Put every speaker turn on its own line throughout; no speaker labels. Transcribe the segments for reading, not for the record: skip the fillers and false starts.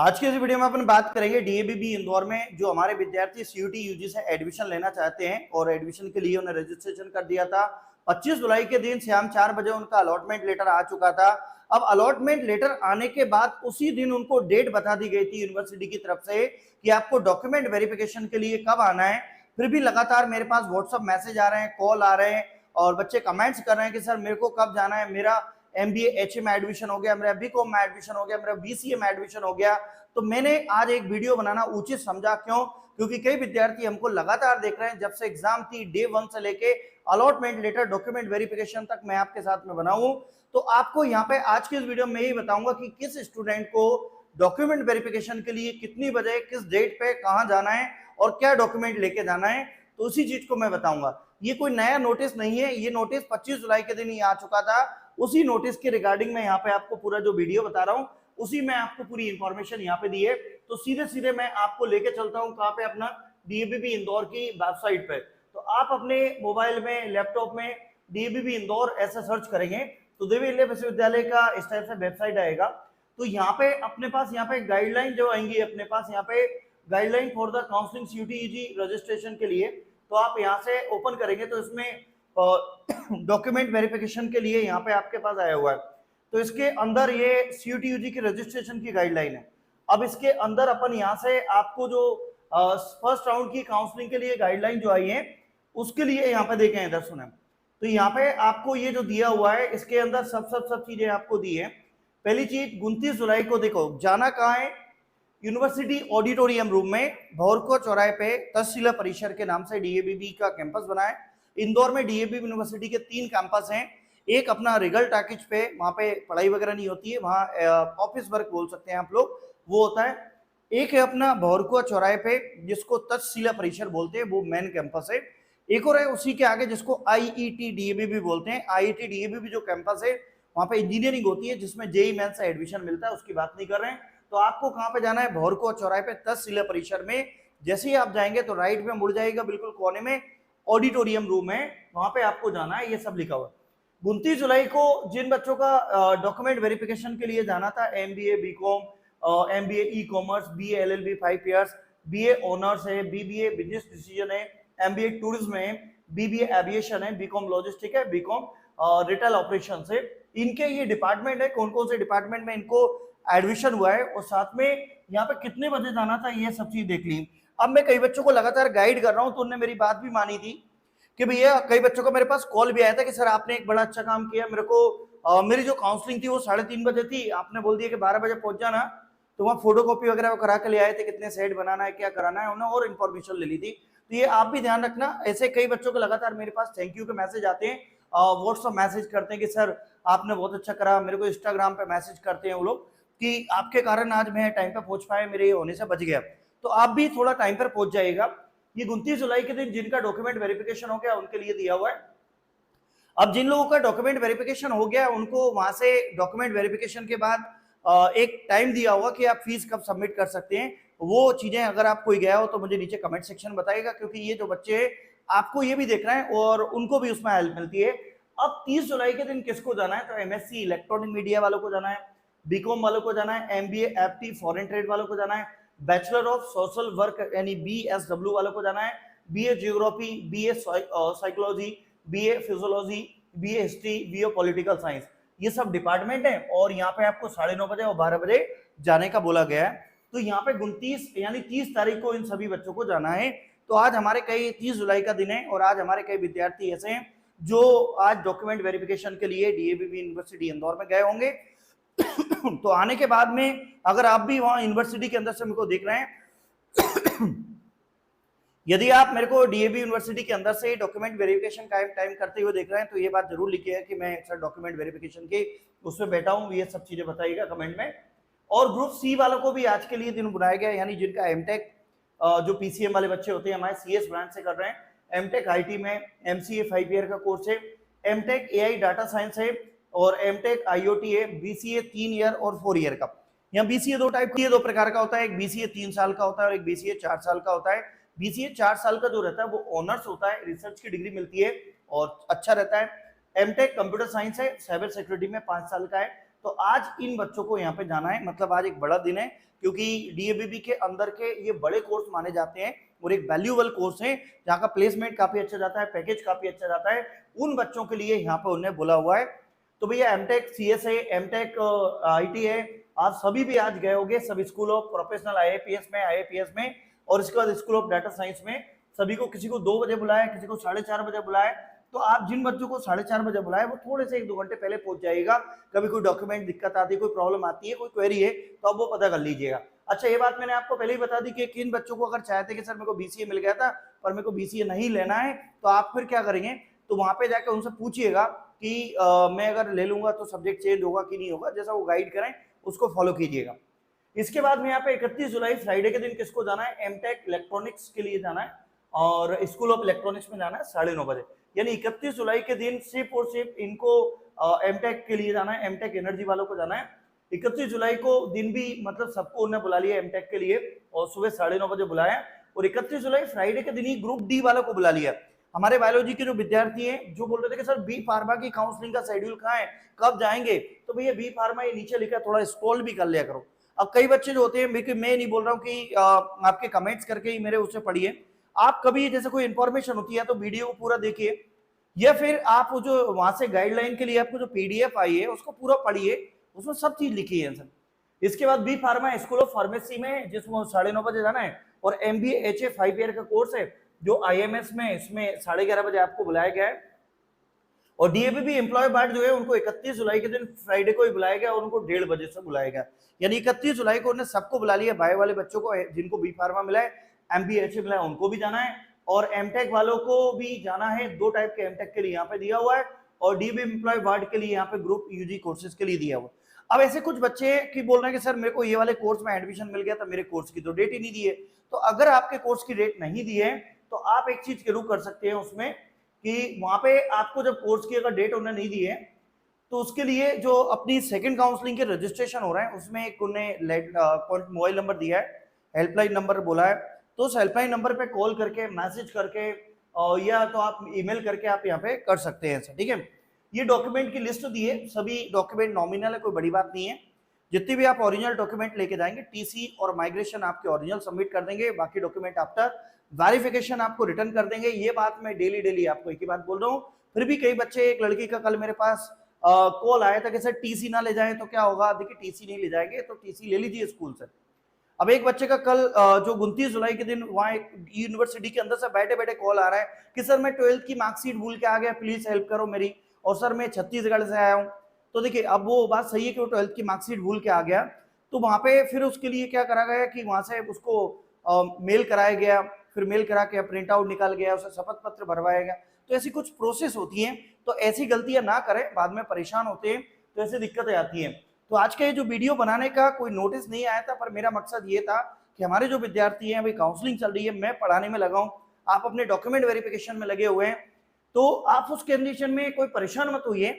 आज की इस वीडियो में अपन बात करेंगे डीएवीबी इंदौर में जो हमारे विद्यार्थी सीयूटी यूजी से एडमिशन लेना चाहते हैं और एडमिशन के लिए उन्हें रजिस्ट्रेशन कर दिया था। 25 जुलाई के दिन शाम 4 बजे उनका अलॉटमेंट लेटर आ चुका था। अब अलॉटमेंट लेटर आने के बाद उसी दिन उनको डेट बता दी गई थी यूनिवर्सिटी की तरफ से कि आपको डॉक्यूमेंट वेरिफिकेशन के लिए कब आना है। फिर भी लगातार मेरे पास व्हाट्सएप मैसेज आ रहे हैं, कॉल आ रहे हैं और बच्चे कमेंट्स कर रहे हैं कि सर मेरे को कब जाना है, मेरा एमबीए एचए में एडमिशन हो गया, मेरा बीकॉम में एडमिशन हो गया, मेरा बीसीए में एडमिशन हो गया। तो मैंने आज एक वीडियो बनाना उचित समझा। क्यों? क्योंकि कई विद्यार्थी हमको लगातार देख रहे हैं, जब से एग्जाम थी डे 1 से लेके अलॉटमेंट लेटर डॉक्यूमेंट वेरिफिकेशन तक मैं आपके साथ में बनाऊं। तो आपको यहाँ पे आज की इस वीडियो में यही बताऊंगा कि किस स्टूडेंट को डॉक्यूमेंट वेरिफिकेशन के लिए कितनी बजे किस डेट पे कहाँ जाना है और क्या डॉक्यूमेंट लेके जाना है, तो उसी चीज को मैं बताऊंगा। ये कोई नया नोटिस नहीं है, ये नोटिस 25 जुलाई के दिन ही आ चुका था। उसी नोटिस के रिगार्डिंग मैं यहाँ पे आपको पूरा जो वीडियो बता रहा हूँ उसी में आपको पूरी इंफॉर्मेशन यहाँ पे दी है। तो सीधे सीधे मैं आपको लेके चलता हूँ कहाँ पे, अपना डीएवीबी इंदौर की वेबसाइट पे। तो आप अपने मोबाइल में लैपटॉप में डीएवीबी इंदौर ऐसा सर्च करेंगे तो देवी विश्वविद्यालय का इस टाइप से वेबसाइट आएगा। तो यहाँ पे अपने पास यहाँ पे गाइडलाइन जो आएंगी, अपने पास यहाँ पे guideline for the counselling CUET registration के लिए, तो आप यहाँ से ओपन करेंगे तो इसमें डॉक्यूमेंट वेरिफिकेशन के लिए यहाँ पे आपके पास आया हुआ है। तो इसके अंदर ये सीयूटी यूजी की रजिस्ट्रेशन की गाइडलाइन है। अब इसके अंदर अपन यहाँ से आपको जो फर्स्ट राउंड की काउंसलिंग के लिए गाइडलाइन जो आई है उसके लिए यहाँ पे देखें इधर सुने। तो यहाँ पे आपको ये जो दिया हुआ है इसके अंदर सब चीजें आपको दी है। पहली चीज 29 जुलाई को देखो जाना कहाँ है, यूनिवर्सिटी ऑडिटोरियम रूम में भौरको चौराहे पे तक्षशिला परिसर के नाम से डीएवीबी का कैंपस बना है। इंदौर में डीएवीबी यूनिवर्सिटी के 3 कैंपस हैं। एक अपना रिगल टैकेज पे, वहां पे पढ़ाई वगैरह नहीं होती है, वहां ऑफिस वर्क बोल सकते हैं आप लोग, वो होता है। एक है अपना भौरकुआ चौराहे पे जिसको तक्षशिला परिसर बोलते हैं, वो मेन कैंपस है। एक और है उसी के आगे जिसको आईईटी डीएवीबी बोलते हैं। आईईटी डीएवीबी जो कैंपस है वहां पे इंजीनियरिंग होती है जिसमें जेई मेंस से एडमिशन मिलता है, उसकी बात नहीं कर रहे हैं। तो आपको कहाँ पे जाना है, भौरकुआ चौराहे पे तक्षशिला परिसर में। जैसे ही आप जाएंगे तो राइट में मुड़ जाएगा, बिल्कुल कोने में ऑडिटोरियम रूम है, वहां पे आपको जाना है, ये सब लिखा हुआ है। 29 जुलाई को जिन बच्चों का डॉक्यूमेंट वेरिफिकेशन के लिए जाना था, MBA BCom, MBA e commerce, BA LLB 5 years, BA honours है, बीबीए बिजनेस डिसीजन है, एमबीए टूरिज्म है, बीबीए एविएशन है, बीकॉम लॉजिस्टिक है, बीकॉम रिटेल ऑपरेशंस है, इनके ये डिपार्टमेंट है, कौन कौन से डिपार्टमेंट में इनको एडमिशन हुआ है और साथ में यहाँ पे कितने बजे जाना था, ये सब चीज देख ली। अब मैं कई बच्चों को लगातार गाइड कर रहा हूँ तो उन्होंने मेरी बात भी मानी थी कि भैया, कई बच्चों का मेरे पास कॉल भी आया था कि सर आपने एक बड़ा अच्छा काम किया, मेरे को मेरी जो काउंसलिंग थी वो 3:30 बजे थी, आपने बोल दिया कि 12 बजे पहुंच जाना। तो वहाँ फोटो कॉपी वगैरह करा के ले आए थे, कितने सेट बनाना है, क्या कराना है, उन्होंने और इन्फॉर्मेशन ले ली थी। तो ये आप भी ध्यान रखना, ऐसे कई बच्चों को लगातार मेरे पास थैंक यू के मैसेज आते हैं, व्हाट्सएप मैसेज करते हैं कि सर आपने बहुत अच्छा करा। मेरे को इंस्टाग्राम पे मैसेज करते हैं वो लोग कि आपके कारण आज मैं टाइम पे पहुंच पाया, मेरे होने से बच गया। तो आप भी थोड़ा टाइम पर पहुंच जाइएगा। ये 29 जुलाई के दिन जिनका डॉक्यूमेंट वेरिफिकेशन हो गया उनके लिए दिया हुआ है। अब जिन लोगों का डॉक्यूमेंट वेरिफिकेशन हो गया उनको वहां से डॉक्यूमेंट वेरिफिकेशन के बाद एक टाइम दिया हुआ कि आप फीस कब सबमिट कर सकते हैं। वो चीजें अगर आप कोई गया हो तो मुझे नीचे कमेंट सेक्शन बताइएगा, क्योंकि ये जो बच्चे आपको ये भी देखना है और उनको भी उसमें हेल्प मिलती है। अब 30 जुलाई के दिन किसको जाना है, तो एमएससी इलेक्ट्रॉनिक मीडिया वालों को जाना है, बीकॉम वालों को जाना है, एमबीए एफटी फॉरेन ट्रेड वालों को जाना है, बैचलर ऑफ सोशल वर्क यानी बीएसडब्ल्यू वालों को जाना है, BA geography, BA psychology, BA physiology, BA history, BA political science, ये सब डिपार्टमेंट है। और यहाँ पे आपको 9:30 बजे और 12 बजे जाने का बोला गया है। तो यहाँ पे 29 यानी 30 तारीख को इन सभी बच्चों को जाना है। तो आज हमारे कई 30 जुलाई का दिन है और आज हमारे कई विद्यार्थी ऐसे हैं जो आज डॉक्यूमेंट वेरिफिकेशन के लिए डीएवीबी यूनिवर्सिटी इंदौर में गए होंगे। तो आने के बाद में अगर आप भी वहां यूनिवर्सिटी के अंदर से मेरे को देख रहे हैं, यदि आप मेरे को डीएवी यूनिवर्सिटी के अंदर से डॉक्यूमेंट वेरिफिकेशन का टाइम करते हुए देख रहे हैं तो ये बात जरूर लिखिए कि मैं सर डॉक्यूमेंट वेरिफिकेशन के उसमें बैठा हूं, ये सब चीजें बताइएगा कमेंट में। और ग्रुप सी वालों को भी आज के लिए दिन बुलाया गया, यानी जिनका एमटेक जो पीसीएम वाले बच्चे होते हैं हमारे सीएस ब्रांच से कर रहे हैं, एमटेक आईटी में एमसीए 5 ईयर का कोर्स है, एमटेक एआई डाटा साइंस है और एमटेक आईओटी है, बीसीए 3 ईयर और 4 ईयर का। यहाँ बीसीए दो प्रकार का होता है, एक बीसीए 3 साल का होता है और एक बीसीए 4 साल का होता है। बीसीए 4 साल का जो रहता है वो ऑनर्स होता है, रिसर्च की डिग्री मिलती है और अच्छा रहता है। एमटेक कंप्यूटर साइंस है, साइबर सिक्योरिटी में 5 साल का है। तो आज इन बच्चों को यहाँ पे जाना है, मतलब आज एक बड़ा दिन है क्योंकि डीएबीबी के अंदर के ये बड़े कोर्स माने जाते हैं और एक वैल्यूएबल कोर्स है जहाँ का प्लेसमेंट काफी अच्छा जाता है, पैकेज काफी अच्छा जाता है, उन बच्चों के लिए यहाँ पे उन्हें बोला हुआ है। तो भैया एमटेक सीएसए, एमटेक आईटीए, आप सभी भी आज गए होंगे सब स्कूल ऑफ प्रोफेशनल आईएपीएस में, आईएपीएस में, और इसके बाद स्कूल ऑफ डाटा साइंस में। सभी को किसी को 2 बजे बुलाया, किसी को 4:30 बजे बुलाया। तो आप जिन बच्चों को 4:30 बजे बुलाए वो थोड़े से 1-2 घंटे पहले पहुंच जाइएगा। कभी कोई डॉक्यूमेंट दिक्कत आती है, कोई प्रॉब्लम आती है, कोई क्वेरी है तो आप वो पता कर लीजिएगा। अच्छा, ये बात मैंने आपको पहले ही बता दी कि किन बच्चों को अगर चाहते कि सर मेरे को बीसीए मिल गया था पर मेरे को बीसीए नहीं लेना है, तो आप फिर क्या करेंगे, तो वहां पे जाकर उनसे पूछिएगा कि मैं अगर ले लूंगा तो सब्जेक्ट चेंज होगा कि नहीं होगा, जैसा वो गाइड करें उसको फॉलो कीजिएगा। इसके बाद में यहाँ पे 31 जुलाई फ्राइडे के दिन किसको जाना है, एमटेक इलेक्ट्रॉनिक्स के लिए जाना है और स्कूल ऑफ इलेक्ट्रॉनिक्स में जाना है 9:30 बजे। यानी 31 जुलाई के दिन सिर्फ और सिर्फ इनको एमटेक के लिए जाना है, एमटेक एनर्जी वालों को जाना है। 31 जुलाई को दिन भी मतलब सबको उन्होंने बुला लिया एमटेक के लिए और सुबह 9:30 बजे बुलाया। और 31 जुलाई फ्राइडे के दिन ही ग्रुप डी वालों को बुला लिया। हमारे बायोलॉजी के जो विद्यार्थी हैं जो बोल रहे थे कि सर बी फार्मा की काउंसलिंग का शेड्यूल कहाँ है, कब जाएंगे, तो भैया बी फार्मा ये नीचे लिखा, थोड़ा स्क्रॉल भी कर लिया करो। अब कई बच्चे जो होते हैं, मैं नहीं बोल रहा हूँ कि आपके कमेंट्स करके ही मेरे उससे पढ़िए, आप कभी जैसे कोई इंफॉर्मेशन होती है तो वीडियो को पूरा देखिए, या फिर आप जो वहां से गाइडलाइन के लिए आपको जो पीडीएफ आई है उसको पूरा पढ़िए, उसमें सब चीज लिखी है सर। इसके बाद B pharma school of pharmacy में जिसमें 9:30 बजे जाना है, और एमबीए एचए 5 ईयर का कोर्स है जो आईएमएस में, इसमें 11:30 बजे आपको बुलाया गया है। और डीएबीबी एम्प्लॉय बार्ड जो है उनको 31 जुलाई के दिन फ्राइडे को ही बुलाया गया और उनको 1:30 बजे से बुलाया गया। यानी 31 जुलाई को उन्होंने सबको बुला लिया, बायो वाले बच्चों को जिनको बी फार्मा मिला है, एमबीए एचए मिला है उनको भी जाना है, और एमटेक वालों को भी जाना है। 2 टाइप के एमटेक के लिए यहाँ पे दिया हुआ है और डीबी एम्प्लॉय वार्ड के लिए यहाँ पे ग्रुप यूजी कोर्सेज के लिए दिया हुआ। अब ऐसे कुछ बच्चे की बोल रहे हैं कि सर मेरे को ये वाले कोर्स में एडमिशन मिल गया था, मेरे कोर्स की तो डेट ही नहीं दी है। तो अगर आपके कोर्स की डेट नहीं दी है तो आप एक चीज जरूर कर सकते हैं उसमें कि वहां पे आपको जब कोर्स की अगर डेट उन्होंने नहीं दी है तो उसके लिए जो अपनी सेकंड काउंसलिंग के रजिस्ट्रेशन हो रहा है उसमें एक उन्हें मोबाइल नंबर दिया है, हेल्पलाइन नंबर बोला है, तो उस हेल्पलाइन नंबर पे कॉल करके, मैसेज करके या तो आप ईमेल करके आप यहाँ पे कर सकते हैं सर, ठीक है। ये डॉक्यूमेंट की लिस्ट दी है, सभी डॉक्यूमेंट नॉमिनल है, कोई बड़ी बात नहीं है। जितनी भी आप ओरिजिनल डॉक्यूमेंट लेके जाएंगे, टीसी और माइग्रेशन आपके ओरिजिनल सबमिट कर देंगे, बाकी डॉक्यूमेंट आफ्टर वेरिफिकेशन आपको रिटर्न कर देंगे। ये बात मैं डेली आपको एक ही बात बोल रहा हूँ। फिर भी कई बच्चे, एक लड़की का कल मेरे पास कॉल आया था कि सर टीसी ना ले जाएं तो क्या होगा। देखिए टीसी नहीं ले जाएंगे तो टीसी ले लीजिए स्कूल से। अब एक बच्चे का कल जो 29 जुलाई के दिन वहाँ यूनिवर्सिटी के अंदर से बैठे बैठे कॉल आ रहा है कि सर मैं 12th की मार्कशीट भूल के आ गया, प्लीज हेल्प करो मेरी, और सर मैं छत्तीसगढ़ से आया हूँ। तो देखिए अब वो बात सही है कि वो 12th की मार्कशीट भूल के आ गया, तो वहां पे फिर उसके लिए क्या करा गया कि वहां से उसको मेल कराया गया, फिर मेल करा के प्रिंट आउट निकाल गया, उसे शपथ पत्र भरवाया गया। तो ऐसी कुछ प्रोसेस होती है, तो ऐसी गलतियां ना करें, बाद में परेशान होते हैं तो ऐसी दिक्कतें आती हैं। तो आज का ये जो वीडियो बनाने का कोई नोटिस नहीं आया था, पर मेरा मकसद ये था कि हमारे जो विद्यार्थी हैं, अभी काउंसलिंग चल रही है, मैं पढ़ाने में लगा हूँ, आप अपने डॉक्यूमेंट वेरिफिकेशन में लगे हुए हैं, तो आप उस कंडीशन में कोई परेशान मत होइए।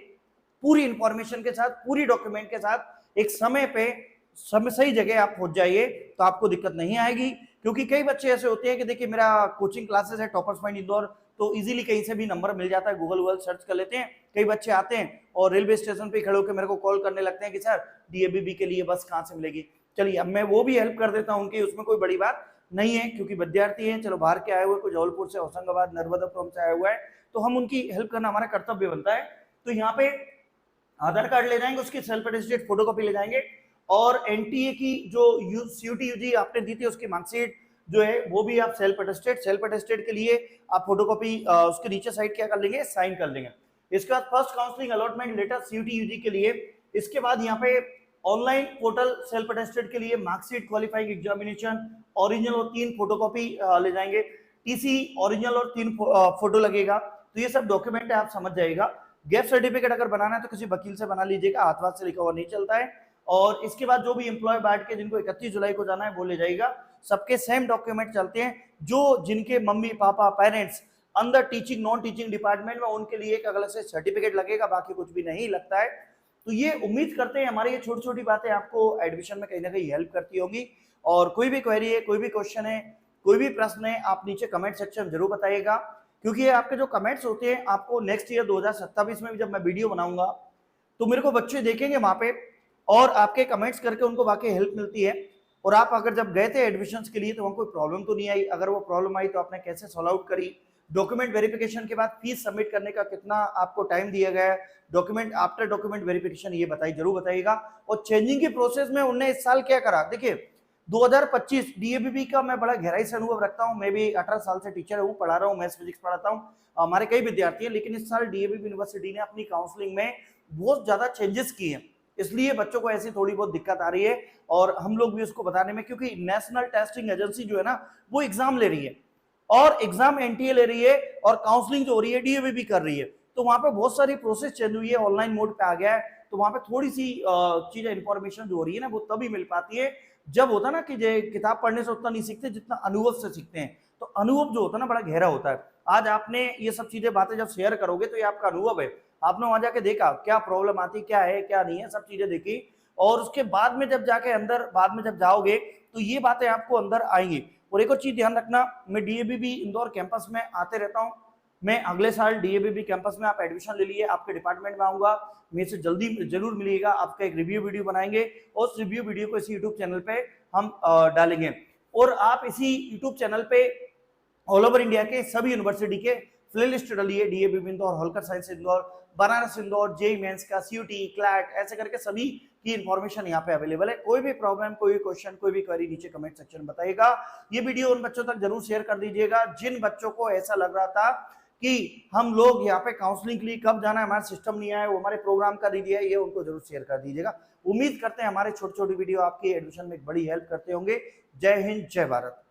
पूरी इंफॉर्मेशन के साथ, पूरी डॉक्यूमेंट के साथ एक समय पे सही जगह आप पहुंच जाइए तो आपको दिक्कत नहीं आएगी। क्योंकि कई बच्चे ऐसे होते हैं कि देखिए मेरा कोचिंग क्लासेस है टॉपर्स पॉइंट इंदौर, तो इजीली कहीं से भी नंबर मिल जाता है, गूगल सर्च कर लेते हैं। कई बच्चे आते हैं और रेलवे स्टेशन पे खड़े होकर मेरे को कॉल करने लगते हैं कि सर डीएबीबी के लिए बस कहाँ से मिलेगी। चलिए अब मैं वो भी हेल्प कर देता हूँ उनकी, उसमें कोई बड़ी बात नहीं है, क्योंकि विद्यार्थी हैं, चलो बाहर के आए हुए, कोई जबलपुर से, होशंगाबाद, नर्मदापुरम से आया हुआ है, तो हम उनकी हेल्प करना हमारा कर्तव्य बनता है। तो यहाँ पे आधार कार्ड ले जाएंगे, उसकी सेल्फ अटेस्टेड फोटोकॉपी ले जाएंगे, और एनटीए की जो सीयूटी यूजी आपने दी थी उसकी मार्कशीट जो है वो भी आप सेल्फ अटेस्टेड के लिए आप फोटोकॉपी उसके नीचे साइड क्या कर लेंगे, साइन कर लेंगे। इसके बाद first counselling allotment letter CUET UG के लिए, इसके बाद यहाँ पे ऑनलाइन पोर्टल सेल्फ अटेस्टेड के लिए मार्कशीट, क्वालिफाइंग एग्जामिनेशन, ओरिजिनल और 3 फोटोकॉपी ले जाएंगे, टीसी ओरिजिनल और 3 फोटो लगेगा। तो ये सब डॉक्यूमेंट है, आप समझ जाएगा। गैप सर्टिफिकेट अगर बनाना है तो किसी वकील से बना लीजिएगा, हाथ वाथ से लिखा हुआ नहीं चलता है। और इसके बाद जो भी एम्प्लॉय बैठ के जिनको 31 जुलाई को जाना है वो ले जाएगा। सबके सेम डॉक्यूमेंट चलते हैं, जो जिनके मम्मी पापा पेरेंट्स अंदर टीचिंग नॉन टीचिंग डिपार्टमेंट में, उनके लिए एक अलग से सर्टिफिकेट लगेगा, बाकी कुछ भी नहीं लगता है। तो ये उम्मीद करते हैं हमारी ये छोटी छोटी बातें आपको एडमिशन में कहीं ना कहीं हेल्प करती होंगी। और कोई भी क्वेरी है, कोई भी क्वेश्चन है, कोई भी प्रश्न है, आप नीचे कमेंट सेक्शन जरूर बताइएगा, क्योंकि ये आपके जो कमेंट्स होते हैं आपको नेक्स्ट ईयर 2027 में भी जब मैं वीडियो बनाऊंगा तो मेरे को बच्चे देखेंगे वहां पे और आपके कमेंट्स करके उनको वाकई हेल्प मिलती है। और आप अगर जब गए थे एडमिशंस के लिए तो वहां कोई प्रॉब्लम तो नहीं आई, अगर वो प्रॉब्लम आई तो आपने कैसे सॉल्व आउट करी, डॉक्यूमेंट वेरिफिकेशन के बाद फीस सबमिट करने का कितना आपको टाइम दिया गया है, डॉक्यूमेंट आफ्टर डॉक्यूमेंट वेरिफिकेशन ये बताइए, जरूर बताइएगा। और चेंजिंग की प्रोसेस में उनने इस साल क्या करा, देखिए 2025 डीएबीबी का मैं बड़ा गहराई से अनुभव रखता हूं, मैं भी 18 साल से टीचर हूं, पढ़ा रहा हूं, मैथ्स फिजिक्स पढ़ाता हूं, हमारे कई विद्यार्थी हैं, लेकिन इस साल डीएबीबी यूनिवर्सिटी ने अपनी काउंसलिंग में बहुत ज्यादा चेंजेस किए हैं, इसलिए बच्चों को ऐसी थोड़ी बहुत दिक्कत आ रही है और हम लोग भी उसको बताने में, क्योंकि नेशनल टेस्टिंग एजेंसी जो है ना वो एग्जाम ले रही है और एग्जाम एनटीए ले रही है और काउंसलिंग जो हो रही है डीएबीबी कर रही है, तो वहां पे बहुत सारी प्रोसेस चेंज हुई है, ऑनलाइन मोड पे आ गया है, तो वहां पे थोड़ी सी चीजें इंफॉर्मेशन जो हो रही है ना वो तभी मिल पाती है जब होता ना कि किताब पढ़ने से उतना नहीं सीखते जितना अनुभव से सीखते हैं, तो अनुभव जो होता है ना बड़ा गहरा होता है। आज आपने ये सब चीजें बातें जब शेयर करोगे तो ये आपका अनुभव है, आपने वहां जाके देखा क्या प्रॉब्लम आती क्या है क्या नहीं है, सब चीजें देखी और उसके बाद में जब जाके अंदर बाद में जब जाओगे तो ये बातें आपको अंदर आएंगी। और एक और चीज ध्यान रखना, मैं डीएबीबी इंदौर कैंपस में आते रहता हूँ, मैं अगले साल डीएबीबी कैंपस में आप एडमिशन ले लिए, आपके डिपार्टमेंट में आऊंगा, मेरे से जल्दी जरूर मिलिएगा, आपका एक रिव्यू वीडियो बनाएंगे और उस रिव्यू वीडियो को इसी यूट्यूब चैनल पे हम डालेंगे और आप इसी यूट्यूब चैनल पे ऑल ओवर इंडिया के सभी यूनिवर्सिटी के प्लेलिस्ट डालिए, DAVV Indore, Holkar science Indore, Banaras Indore, JEE mains का, सीयूटी, क्लैट, ऐसे करके सभी की इंफॉर्मेशन यहाँ पे अवेलेबल है। कोई भी प्रॉब्लम, कोई भी क्वेश्चन, कोई भी क्वेरी नीचे कमेंट सेक्शन में बताइएगा। ये वीडियो उन बच्चों तक जरूर शेयर कर दीजिएगा जिन बच्चों को ऐसा लग रहा था कि हम लोग यहाँ पे काउंसलिंग के लिए कब जाना है, हमारा सिस्टम नहीं आया, वो हमारे प्रोग्राम का नहीं दिया, ये उनको जरूर शेयर कर दीजिएगा। उम्मीद करते हैं हमारे छोटे छोटे वीडियो आपकी एडमिशन में एक बड़ी हेल्प करते होंगे। जय हिंद, जय भारत।